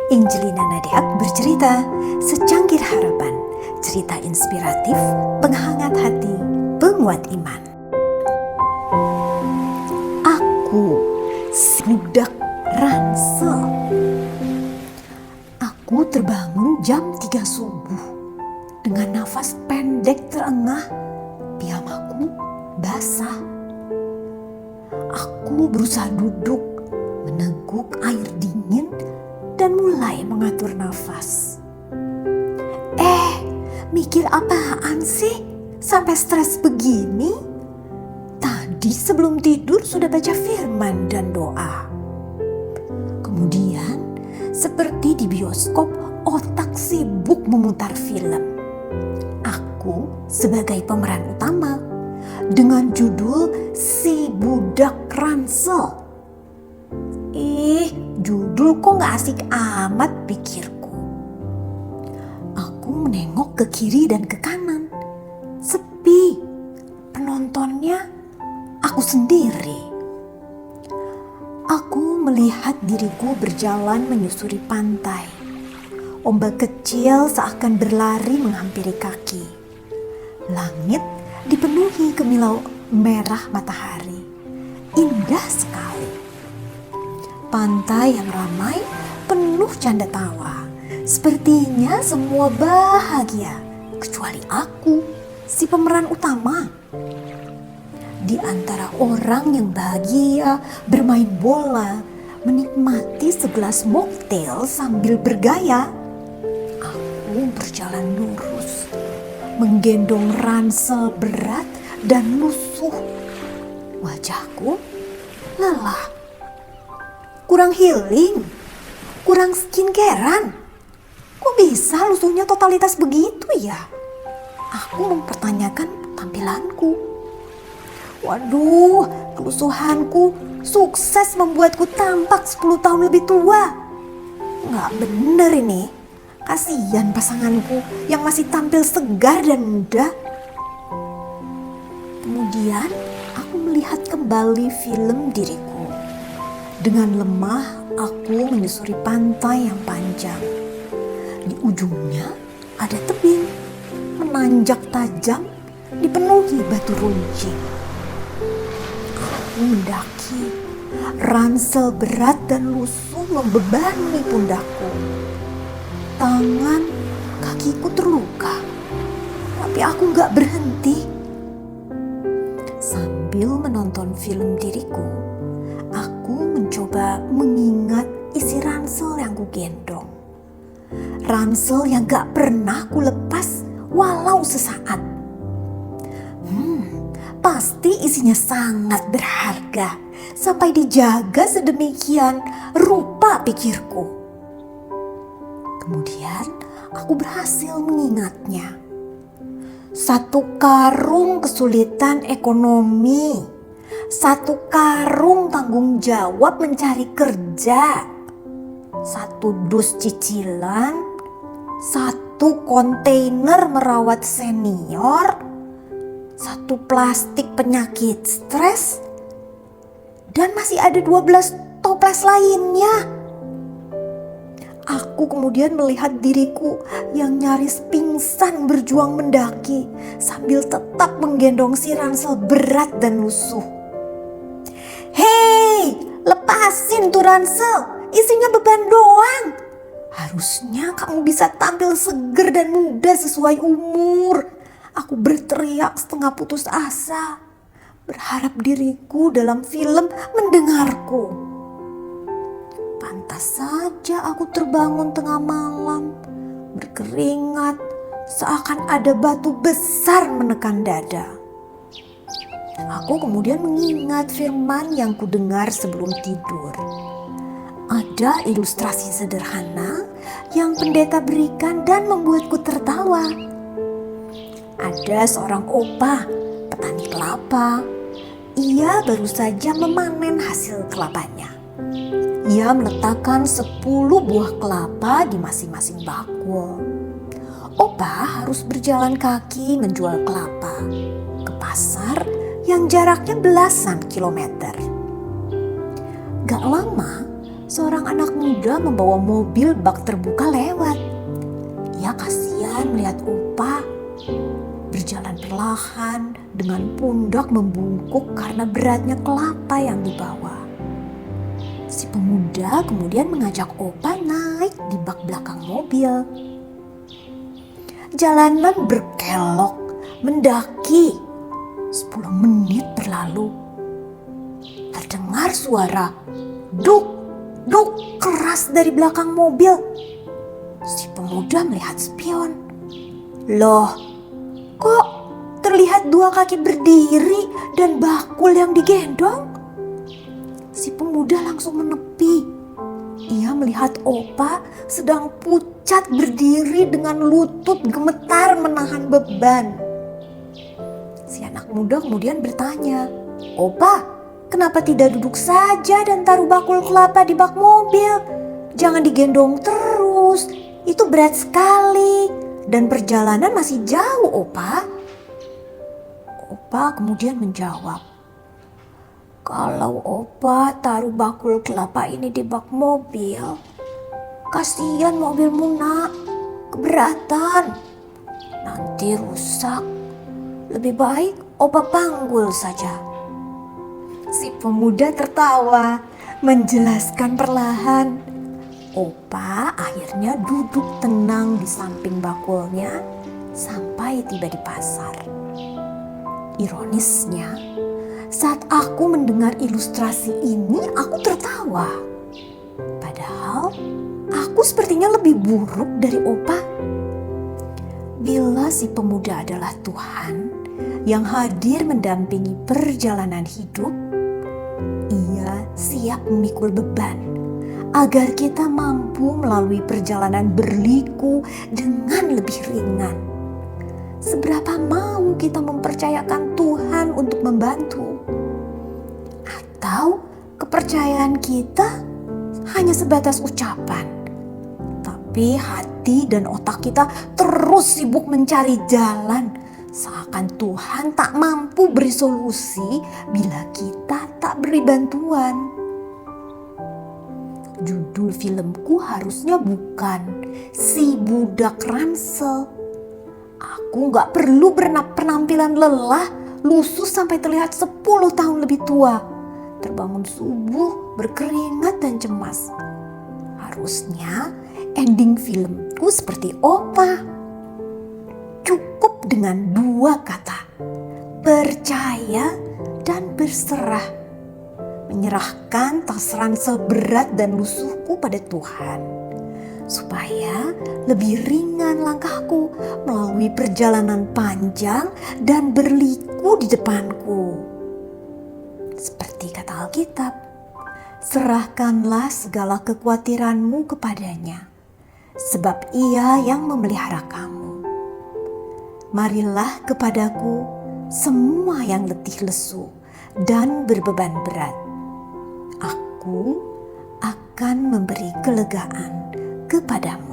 Angelina Nadiak bercerita Secangkir Harapan, cerita inspiratif, penghangat hati, penguat iman. Aku si budak ransel. Aku terbangun jam 3 subuh dengan nafas pendek terengah, piyamaku basah. Aku berusaha duduk, meneguk air dingin dan mulai mengatur nafas. Mikir apaan sih sampai stres begini? Tadi sebelum tidur sudah baca firman dan doa. Kemudian seperti di bioskop, otak sibuk memutar film. Aku sebagai pemeran utama dengan judul Si Budak Ransel. Judul kok gak asik amat, pikirku. Aku menengok ke kiri dan ke kanan. Sepi. Penontonnya aku sendiri. Aku melihat diriku berjalan menyusuri pantai. Ombak kecil seakan berlari menghampiri kaki. Langit dipenuhi kemilau merah matahari. Indah sekali. Pantai yang ramai penuh canda tawa. Sepertinya semua bahagia kecuali aku, si pemeran utama. Di antara orang yang bahagia bermain bola, menikmati segelas mocktail sambil bergaya, aku berjalan lurus, menggendong ransel berat dan lusuh. Wajahku lelah, kurang healing, kurang skincarean. Kok bisa lusuhnya totalitas begitu ya? Aku mempertanyakan tampilanku. Waduh, kelusuhanku sukses membuatku tampak 10 tahun lebih tua. Nggak bener ini. Kasihan pasanganku yang masih tampil segar dan muda. Kemudian aku melihat kembali film diriku. Dengan lemah aku menyusuri pantai yang panjang. Di ujungnya ada tebing menanjak tajam dipenuhi batu runcing. Aku mendaki, ransel berat dan lusuh membebani pundakku. Tangan, kakiku terluka, tapi aku gak berhenti. Sambil menonton film diriku, aku mencoba mengingat isi ransel yang kugendong. Ransel yang gak pernah ku lepas walau sesaat. Pasti isinya sangat berharga sampai dijaga sedemikian rupa, pikirku. Kemudian aku berhasil mengingatnya. 1 karung kesulitan ekonomi, 1 karung tanggung jawab mencari kerja, 1 dus cicilan, 1 kontainer merawat senior, 1 plastik penyakit stres, dan masih ada 12 toples lainnya. Aku kemudian melihat diriku yang nyaris pingsan berjuang mendaki sambil tetap menggendong si ransel berat dan lusuh. Hei, lepasin tuh ransel, isinya beban doang. Harusnya kamu bisa tampil seger dan muda sesuai umur. Aku berteriak setengah putus asa, berharap diriku dalam film mendengarku. Pantas saja aku terbangun tengah malam, berkeringat, seakan ada batu besar menekan dada. Aku kemudian mengingat firman yang kudengar sebelum tidur. Ada ilustrasi sederhana yang pendeta berikan dan membuatku tertawa. Ada seorang opa, petani kelapa. Ia baru saja memanen hasil kelapanya. Ia meletakkan 10 buah kelapa di masing-masing bakul. Opa harus berjalan kaki menjual kelapa ke pasar yang jaraknya belasan kilometer. Gak lama seorang anak muda membawa mobil bak terbuka lewat. Ia kasihan melihat Opa berjalan perlahan dengan pundak membungkuk karena beratnya kelapa yang dibawa. Si pemuda kemudian mengajak Opa naik di bak belakang mobil. Jalanan berkelok mendaki. 10 menit berlalu. Terdengar suara duk, duk keras dari belakang mobil. Si pemuda melihat spion. Loh, kok terlihat 2 kaki berdiri dan bakul yang digendong? Si pemuda langsung menepi. Ia melihat Opa sedang pucat berdiri dengan lutut gemetar menahan beban. Si anak muda kemudian bertanya, Opa, kenapa tidak duduk saja dan taruh bakul kelapa di bak mobil? Jangan digendong terus, itu berat sekali dan perjalanan masih jauh, Opa. Opa kemudian menjawab, kalau Opa taruh bakul kelapa ini di bak mobil, kasihan mobilmu nak, keberatan, nanti rusak. Lebih baik Opa panggul saja. Si pemuda tertawa, menjelaskan perlahan. Opa akhirnya duduk tenang di samping bakulnya sampai tiba di pasar. Ironisnya, saat aku mendengar ilustrasi ini, aku tertawa. Padahal aku sepertinya lebih buruk dari Opa. Bila si pemuda adalah Tuhan yang hadir mendampingi perjalanan hidup, Ia siap memikul beban agar kita mampu melalui perjalanan berliku dengan lebih ringan. Seberapa mau kita mempercayakan Tuhan untuk membantu? Atau kepercayaan kita hanya sebatas ucapan, tapi hati dan otak kita terus sibuk mencari jalan, seakan Tuhan tak mampu beri solusi bila kita tak beri bantuan. Judul filmku harusnya bukan Si Budak Ransel. Aku gak perlu penampilan lelah, lusuh sampai terlihat 10 tahun lebih tua, terbangun subuh, berkeringat dan cemas. Harusnya ending filmku seperti Opa. Cukup dengan 2 kata, percaya dan berserah. Menyerahkan tas ransel berat dan lusuhku pada Tuhan, supaya lebih ringan langkahku melalui perjalanan panjang dan berliku di depanku. Seperti kata Alkitab, serahkanlah segala kekhawatiranmu kepadanya, sebab Ia yang memelihara kamu. Marilah kepadaku semua yang letih lesu dan berbeban berat. Aku akan memberi kelegaan kepadamu.